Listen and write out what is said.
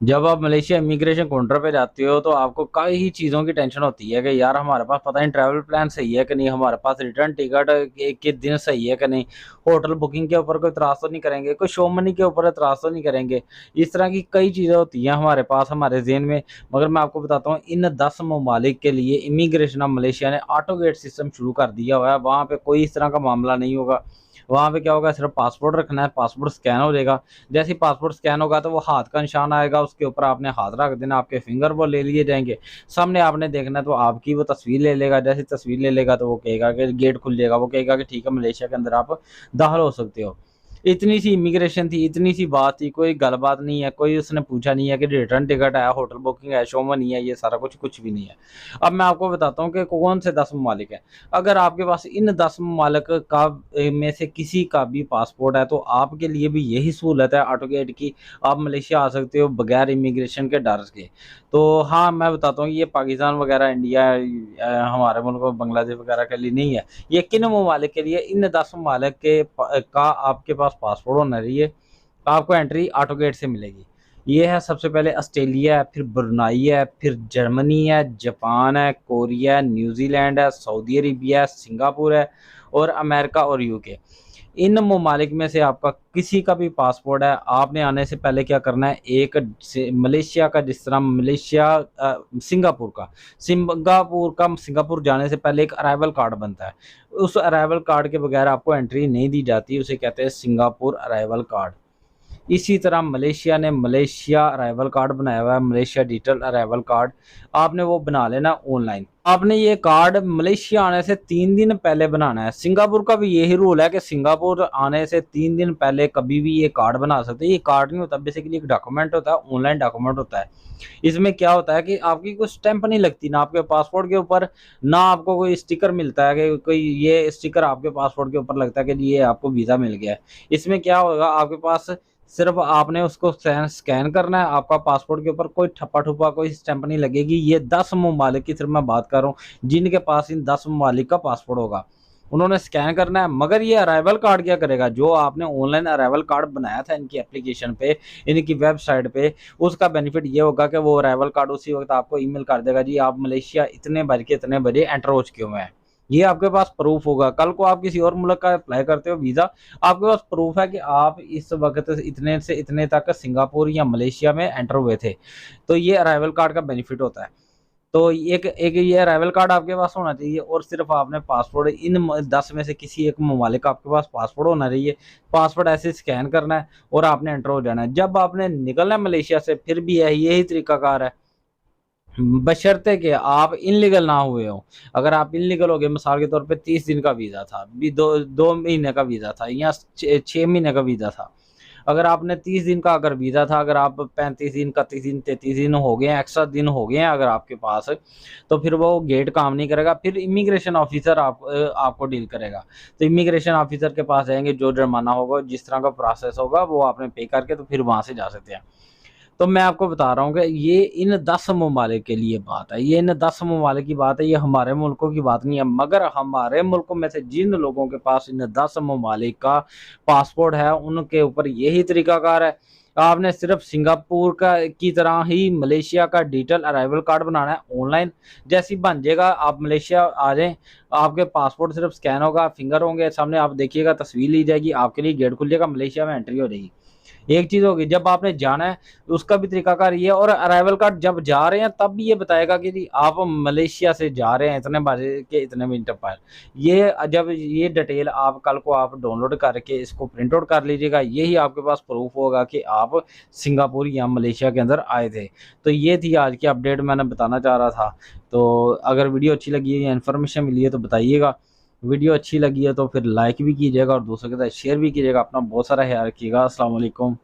जब आप Malaysia immigration counter पे जाते हो तो आपको कई ही चीज़ों की टेंशन होती है कि यार हमारे पास पता नहीं ट्रैवल प्लान सही है कि नहीं, हमारे पास रिटर्न टिकट के दिन सही है कि नहीं, होटल बुकिंग के ऊपर कोई इतराज़ तो नहीं करेंगे, कोई शो मनी के ऊपर इतराज़ तो नहीं करेंगे। इस तरह की कई चीज़ें होती हैं हमारे पास हमारे ज़हन में। मगर मैं आपको बताता हूँ, इन 10 ममालिक के लिए इमिग्रेशन ऑफ मलेशिया ने ऑटो गेट सिस्टम शुरू कर दिया हुआ है। वहाँ पे कोई इस तरह का मामला नहीं होगा। वहाँ पे क्या होगा, सिर्फ पासपोर्ट रखना है, पासपोर्ट स्कैन हो जाएगा। जैसे ही पासपोर्ट स्कैन होगा तो वो हाथ का निशान आएगा, उसके ऊपर आपने हाथ रख देना, आपके फिंगर वो ले लिए जाएंगे। सामने आपने देखना है तो आपकी वो तस्वीर ले लेगा। जैसे तस्वीर ले लेगा तो वो कहेगा कि गेट खुल जाएगा, वो कहेगा कि ठीक है, मलेशिया के अंदर आप दाखिल हो सकते हो। इतनी सी इमिग्रेशन थी, इतनी सी बात थी, कोई गलबात नहीं है, कोई उसने पूछा नहीं है कि रिटर्न टिकट है, होटल बुकिंग है, शो मनी है, ये सारा कुछ कुछ भी नहीं है। अब मैं आपको बताता हूँ कि कौन से 10 ममालिक हैं। अगर आपके पास इन 10 ममालिक का में से किसी का भी पासपोर्ट है तो आपके लिए भी यही सहूलत है ऑटो गेट की। आप मलेशिया आ सकते हो बगैर इमिग्रेशन के डर के। तो हाँ, मैं बताता हूँ, ये पाकिस्तान वगैरह, इंडिया, हमारे मुल्क बांग्लादेश वगैरह के लिए नहीं है। ये किन ममालिक के लिए, इन 10 ममालिक का आपके पास पासपोर्ट होना चाहिए, आपको एंट्री ऑटो गेट से मिलेगी। ये है सबसे पहले ऑस्ट्रेलिया है, फिर ब्रुनाई है, फिर जर्मनी है, जापान है, कोरिया है, न्यूजीलैंड है, सऊदी अरेबिया है, सिंगापुर है और अमेरिका और यूके। इन ममालिक में से आपका किसी का भी पासपोर्ट है, आपने आने से पहले क्या करना है, एक मलेशिया का, जिस तरह मलेशिया सिंगापुर जाने से पहले एक अराइवल कार्ड बनता है। उस अराइवल कार्ड के बगैर आपको एंट्री नहीं दी जाती, उसे कहते हैं सिंगापुर अराइवल कार्ड। इसी तरह मलेशिया ने मलेशिया अराइवल कार्ड बनाया हुआ है, मलेशिया डिजिटल अराइवल कार्ड। आपने वो बना लेना ऑनलाइन। आपने ये कार्ड मलेशिया आने से 3 दिन पहले बनाना है। सिंगापुर का भी यही रूल है कि सिंगापुर आने से 3 दिन पहले कभी भी ये कार्ड बना सकते हैं। ये कार्ड नहीं होता, बेसिकली एक डॉक्यूमेंट होता है, ऑनलाइन डॉक्यूमेंट होता है। इसमें क्या होता है कि आपकी कोई स्टैंप नहीं लगती ना आपके पासपोर्ट के ऊपर, ना आपको कोई स्टिकर मिलता है कि कोई ये स्टिकर आपके पासपोर्ट के ऊपर लगता है कि ये आपको वीज़ा मिल गया है। इसमें क्या होगा, आपके पास सिर्फ आपने उसको स्कैन करना है, आपका पासपोर्ट के ऊपर कोई ठप्पा-ठुप्पा कोई स्टैंप नहीं लगेगी। ये 10 ममालिक की सिर्फ मैं बात कर रहा हूँ, जिनके पास इन 10 ममालिक का पासपोर्ट होगा। उन्होंने स्कैन करना है। मगर ये अराइवल कार्ड क्या करेगा, जो आपने ऑनलाइन अराइवल कार्ड बनाया था इनकी एप्लीकेशन पे, इनकी वेबसाइट पे, उसका बेनिफिट ये होगा कि वो अराइवल कार्ड उसी वक्त आपको ईमेल कर देगा, जी आप मलेशिया इतने बज के इतने बजे एंटर हो चुके हुए हैं। ये आपके पास प्रूफ होगा। कल को आप किसी और मुल्क का अप्लाई करते हो वीज़ा, आपके पास प्रूफ है कि आप इस वक्त इतने से इतने तक सिंगापुर या मलेशिया में एंटर हुए थे। तो ये अराइवल कार्ड का बेनिफिट होता है। तो एक एक ये अराइवल कार्ड आपके पास होना चाहिए और सिर्फ आपने पासपोर्ट, इन 10 में से किसी एक ममालिक का आपके पास पासपोर्ट होना चाहिए। पासपोर्ट ऐसे स्कैन करना है और आपने एंटर हो जाना है। जब आपने निकलना है मलेशिया से, फिर भी है यही तरीकाकार है, बशर्ते कि आप इनलीगल ना हुए हो। अगर आप इनलीगल हो गए, मिसाल के तौर पे 30 दिन का वीज़ा था, भी 2 महीने का वीज़ा था या 6 महीने का वीज़ा था। अगर आपने 30 दिन का अगर वीज़ा था, अगर आप 35 दिन, 31 दिन, 33 दिन हो गए हैं, एक्स्ट्रा दिन हो गए हैं अगर आपके पास, तो फिर वो गेट काम नहीं करेगा। फिर इमिग्रेशन ऑफिसर आपको डील करेगा। तो इमिग्रेशन ऑफिसर के पास जाएँगे, जो जुर्माना होगा, जिस तरह का प्रोसेस होगा, वो आपने पे करके तो फिर वहाँ से जा सकते हैं। तो मैं आपको बता रहा हूँ कि ये इन 10 ममालिक के लिए बात है, ये इन 10 ममालिक की बात है, ये हमारे मुल्कों की बात नहीं है। मगर हमारे मुल्कों में से जिन लोगों के पास इन 10 ममालिक का पासपोर्ट है, उनके ऊपर यही तरीकाकार है। आपने सिर्फ सिंगापुर का की तरह ही मलेशिया का डिजिटल अराइवल कार्ड बनाना है ऑनलाइन। जैसे ही बन जाएगा, आप मलेशिया आ जाएँ, आपके पासपोर्ट सिर्फ स्कैन होगा, फिंगर होंगे, सामने आप देखिएगा, तस्वीर ली जाएगी, आपके लिए गेट खुल जाएगा, मलेशिया में एंट्री हो जाएगी। एक चीज़ होगी, जब आपने जाना है उसका भी तरीकाकार ये है। और अराइवल कार्ड जब जा रहे हैं तब भी ये बताएगा कि जी आप मलेशिया से जा रहे हैं इतने बजे के इतने मिनट पर। ये जब ये डिटेल आप कल को आप डाउनलोड करके इसको प्रिंट आउट कर लीजिएगा, यही आपके पास प्रूफ होगा कि आप सिंगापुर या मलेशिया के अंदर आए थे। तो ये थी आज की अपडेट, मैंने बताना चाह रहा था। तो अगर वीडियो अच्छी लगी है या इन्फॉर्मेशन मिली है तो बताइएगा। वीडियो अच्छी लगी है तो फिर लाइक भी कीजिएगा और दूसरों के साथ शेयर भी कीजिएगा। अपना बहुत सारा ख्याल रखिएगा। अस्सलाम वालेकुम।